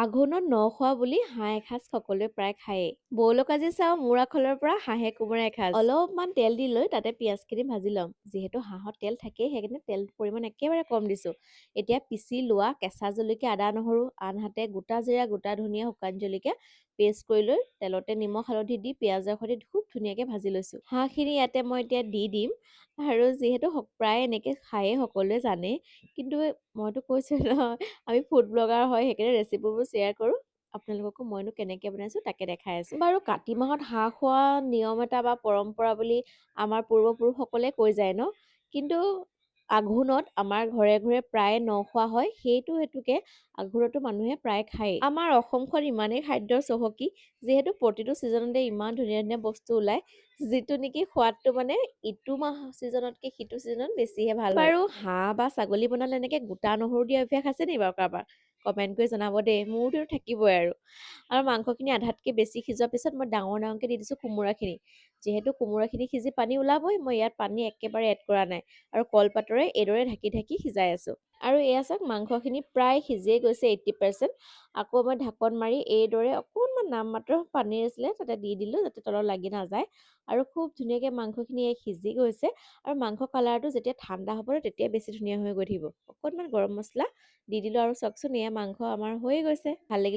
আঘোণত ন খোৱা বুলি হাঁহ এসাঁজ সকলোৱে প্ৰায় খায়েই। বৌলক আজি চাওঁ মোৰ আখলৰ পৰা হাঁহে কোমোৰা এসাঁজ। অলপমান তেল দি লৈ তাতে পিঁয়াজখিনি ভাজি ল'ম। যিহেতু হাঁহত তেল থাকেই সেইকাৰণে তেল পৰিমাণ একেবাৰে কম দিছোঁ। এতিয়া পিচি লোৱা কেঁচা জলকীয়া আদা নহৰু আনহাতে গোটা জিৰা গোটা ধনিয়া শুকান জলকীয়া পেষ্ট কৰি লৈ তেলতে নিমখ হালধি দি পিঁয়াজৰ সৈতে খুব ধুনীয়াকৈ ভাজি লৈছোঁ। হাঁহখিনি ইয়াতে মই এতিয়া দি দিম আৰু যিহেতু প্ৰায় এনেকৈ খায়েই সকলোৱে জানে, কিন্তু মইতো কৈছোঁ নহয় আমি ফুড ব্লগাৰ হয় সেইকাৰণে ৰেচিপিবোৰ শ্বেয়াৰ কৰোঁ। আপোনালোককো মইনো কেনেকৈ বনাইছোঁ তাকে দেখাই আছোঁ। বাৰু কাতি মাহত হাঁহ খোৱা নিয়ম এটা বা পৰম্পৰা বুলি আমাৰ পূৰ্বপুৰুষসকলে কৈ যায় ন, কিন্তু আঘোণত আমাৰ ঘৰে ঘৰে প্ৰায় নখোৱা হয়। সেইটো হেতুকে আঘোণতো মানুহে প্ৰায় খায়েই। আমাৰ অসমখন ইমানেই খাদ্যৰ চহকী, যিহেতু প্ৰতিটো ছিজনতে ইমান ধুনীয়া ধুনীয়া বস্তু ওলায়, যিটো নেকি সোৱাদটো মানে ইটো মাহ ছিজনতকৈ সিটো ছিজনত বেছিহে ভাল হয়। বাৰু হাঁহ বা ছাগলী বনালে এনেকৈ গোটা নহৰু দিয়া অভ্যাস আছে নেকি বাৰু কাৰোবাৰ? কমেণ্ট কৰি জনাব দেই, মোৰতো থাকিবই আৰু মাংসখিনি আধাতকৈ বেছি সিজোৱাৰ পিছত মই ডাঙৰ ডাঙৰকৈ দি দিছোঁ কোমোৰাখিনি। যিহেতু কোমোৰাখিনি সিজি পানী ওলাবই, মই ইয়াত পানী একেবাৰে এড কৰা নাই আৰু কলপাতৰে এইদৰে ঢাকি ঢাকি সিজাই আছোঁ। আৰু এয়া চাওক মাংসখিনি প্ৰায় সিজিয়ে গৈছে 80%। আকৌ মই ঢাকন মাৰি এইদৰে অকণমান নামমাত্ৰ পানী আছিলে তাতে দি দিলোঁ যাতে তলত লাগি নাযায় আৰু খুব ধুনীয়াকৈ মাংসখিনি সিজি গৈছে। আৰু মাংস কালাৰটো যেতিয়া ঠাণ্ডা হ'ব তেতিয়া বেছি ধুনীয়া হৈ গৈ থাকিব। অকণমান গৰম মছলা দি দিলোঁ আৰু চাওকচোন এয়া মাংস আমাৰ হৈয়ে গৈছে। ভাল লাগিল।